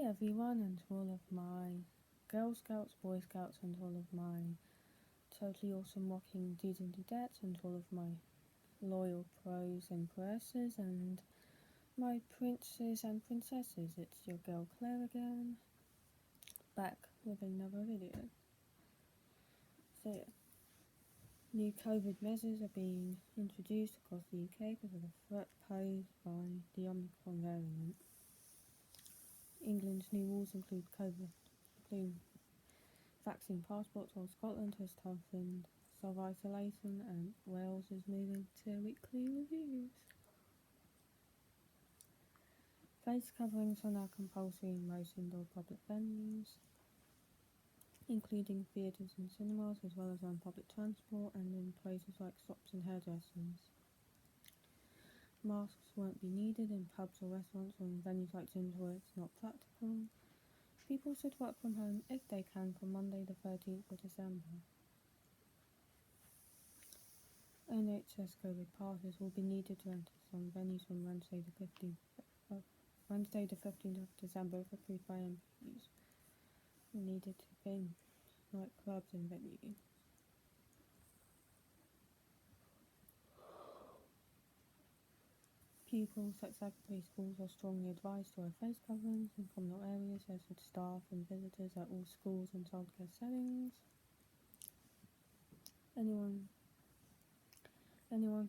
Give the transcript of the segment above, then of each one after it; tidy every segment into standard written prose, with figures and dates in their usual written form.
Hey everyone, and to all of my Girl Scouts, Boy Scouts, and all of my totally awesome rocking dudes and dudettes, and all of my loyal pros and presses, and my princes and princesses. It's your girl Claire again, back with another video. So yeah, new COVID measures are being introduced across the UK because of the threat posed by the Omicron variant. England's new rules include vaccine passports, while Scotland has toughened self-isolation and Wales is moving to weekly reviews. Face coverings are now compulsory in most indoor public venues, including theatres and cinemas, as well as on public transport and in places like shops and hairdressers. Masks won't be needed in pubs or restaurants or in venues like gyms where it's not practical. People should work from home if they can from Monday the 13th of December. NHS COVID passes will be needed to enter some venues from Wednesday the 15th of December if approved by MPs. Needed to be nightclubs and venues. Pupils at secondary schools are strongly advised to wear face coverings in communal areas, as with staff and visitors at all schools and childcare settings. Anyone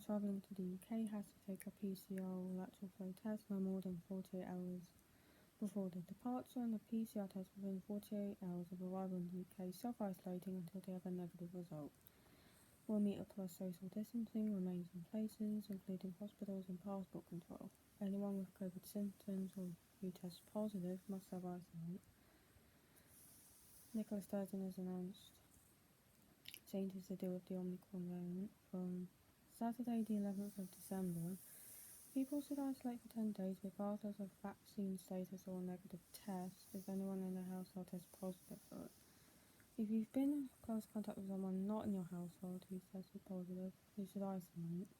travelling to the UK has to take a PCR or lateral flow test no more than 48 hours before the departure, and a PCR test within 48 hours of arrival in the UK, self-isolating until they have a negative result. 1 metre plus social distancing remains in places, including hospitals and passport control. Anyone with COVID symptoms or who tests positive must self-isolate. Nicola Sturgeon has announced changes to deal with the Omicron variant. From Saturday the 11th of December, people should isolate for 10 days regardless of vaccine status or negative test if anyone in their household tests positive for it. If you've been in close contact with someone not in your household who's tested positive, you should isolate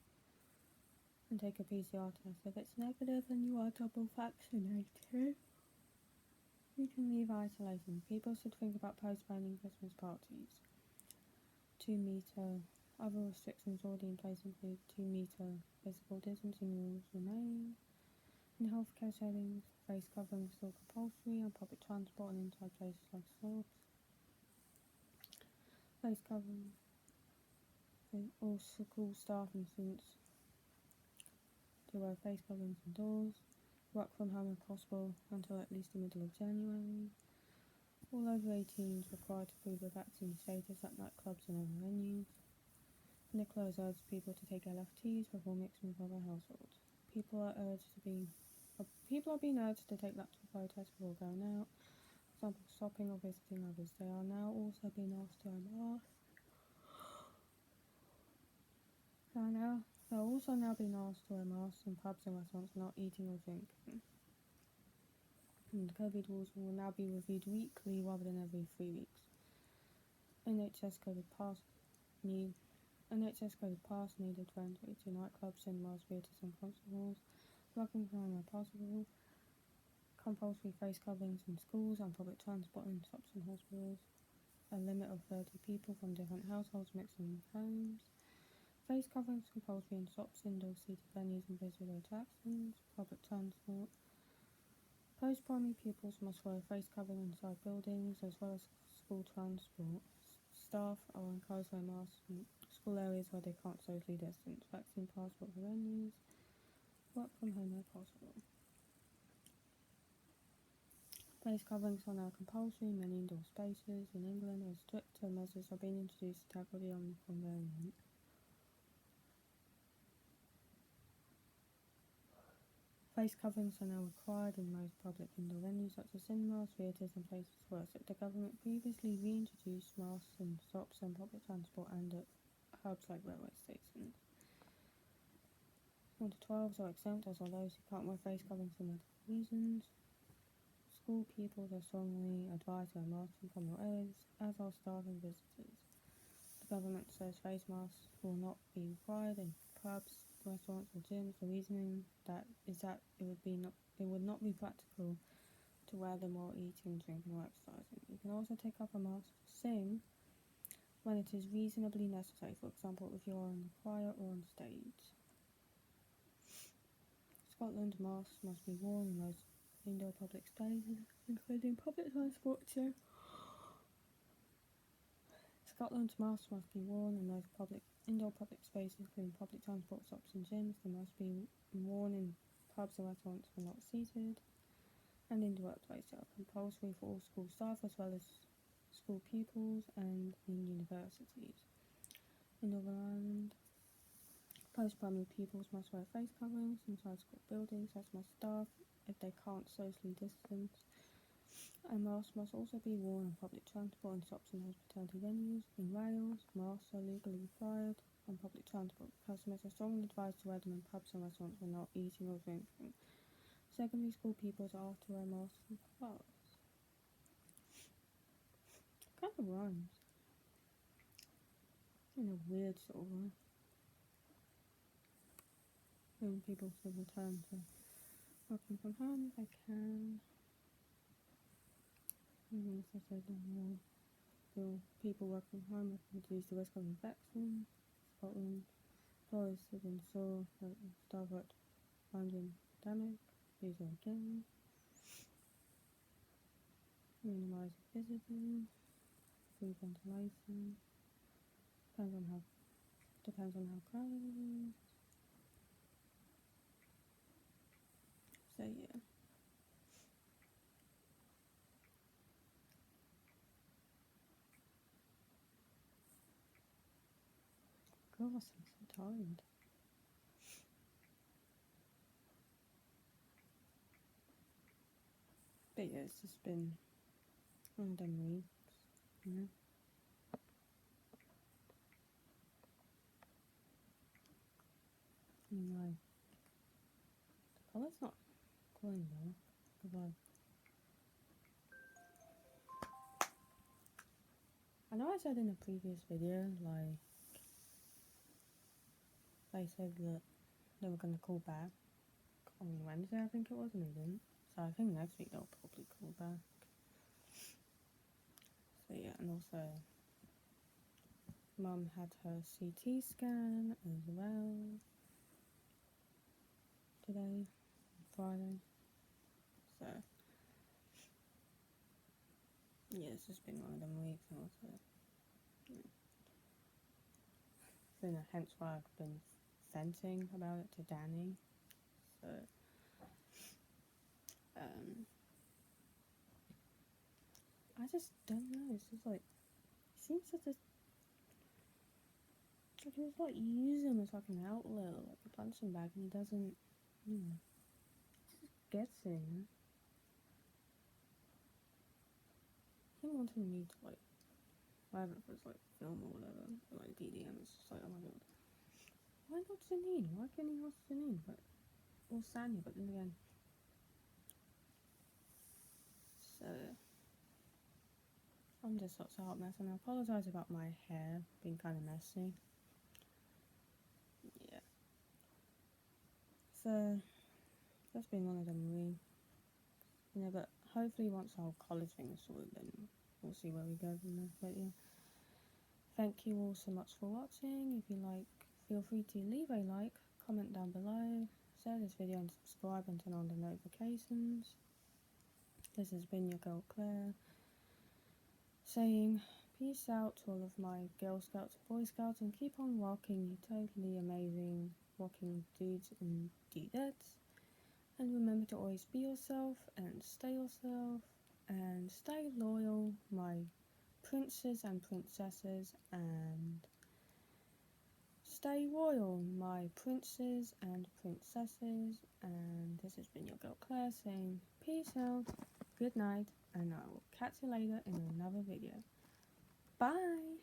and take a PCR test. If it's negative and you are double vaccinated, you can leave isolation. People should think about postponing Christmas parties. 2 metre. Other restrictions already in place include 2 metre physical distancing rules remain. In healthcare settings, face covering is still compulsory on public transport and inside places like shops. Face covering. All school staff and students to wear face coverings indoors. Work from home if possible until at least the middle of January. All over 18s required to prove their vaccine status at nightclubs and other venues. Nicola has urged people to take LFTs before mixing with other households. People are being urged to take lateral flow tests before going out. For example, shopping or visiting others. They are now also being asked to wear masks. They're also now being asked to wear masks in pubs and restaurants, not eating or drinking. And COVID rules will now be reviewed weekly rather than every 3 weeks. NHS COVID pass needed for entry to nightclubs, cinemas, theatres and concert halls. Working from home where possible. Compulsory face coverings in schools and public transport and shops and hospitals. A limit of 30 people from different households mixing in homes. Face coverings compulsory in shops, indoor seated venues and visitor attractions. Public transport. Post-primary pupils must wear a face covering inside buildings as well as school transport. Staff are encouraged to wear masks in school areas where they can't socially distance. Vaccine passport for venues. Work from home where possible. Face coverings are now compulsory in many indoor spaces. In England, as stricter measures are being introduced to tackle the Omicron variant. Face coverings are now required in most public indoor venues such as cinemas, theatres and places where the government previously reintroduced masks in shops and public transport and at hubs like railway stations. 1 to 12s are exempt, as are those who can't wear face coverings for medical reasons. School pupils are strongly advised to wear masks in communal areas, as are staff and visitors. The government says face masks will not be required in pubs, restaurants or gyms. The reasoning is that it would not be practical to wear them while eating, drinking, or exercising. You can also take off a mask to sing when it is reasonably necessary, for example, if you're in the choir or on stage. Scotland, masks must be worn in most indoor public spaces, including public transport too. Scotland's masks must be worn in most indoor public spaces, including public transport stops and gyms. They must be worn in pubs and restaurants when not seated, and in the workplace. They are compulsory for all school staff as well as school pupils and in universities. In Northern Ireland, post-primary pupils must wear face coverings inside school buildings, as must staff if they can't socially distance. A mask must also be worn on public transport and shops and hospitality venues. In Wales, masks are legally required on public transport. Customers are strongly advised to wear them in pubs and restaurants when not eating or drinking. Secondary school pupils are to wear masks in class. Kind of rhymes. In a weird sort of way. When people should return to working from home if they can. Even if they don't know, people working from home reduce the risk of infection. Scotland employers should ensure that staff at finding pandemic, these are again. Minimise visiting, free ventilation. Depends on how crowded it is. So yeah. Gosh, I'm so tired. But yeah, it's just been one of them weeks, you know. Anyway, the colour's not glowing though. Goodbye. I know I said in a previous video, like, they said that they were going to call back on Wednesday, I think it was, and they didn't. So I think next week they'll probably call back. So yeah, and also Mum had her CT scan as well today, Friday. So yeah, it's just been one of them weeks, and also hence why I've been venting about it to Danny. So I just don't know. It's just like he seems to just like use him as like an outlet, like a punching bag, and he doesn't, he just gets it. Him wanting me to like, whatever, if it's like film or whatever, or like DDM, it's just like, oh my god, why not Janine? Why can't he ask Janine? Or Sanya? But then again, so I'm just such a hot mess, and I apologise about my hair being kind of messy. Yeah. So that's been one of them weeks. You know, but hopefully once our college thing is sorted, then we'll see where we go from there. But yeah, thank you all so much for watching. If you like, feel free to leave a like, comment down below, share this video and subscribe and turn on the notifications. This has been your girl Claire, saying peace out to all of my Girl Scouts and Boy Scouts, and keep on rocking, you totally amazing rocking dudes and dudettes. And remember to always be yourself and stay loyal, my princes and princesses, and stay royal, my princes and princesses. And this has been your girl Claire saying peace out, good night, and I will catch you later in another video. Bye!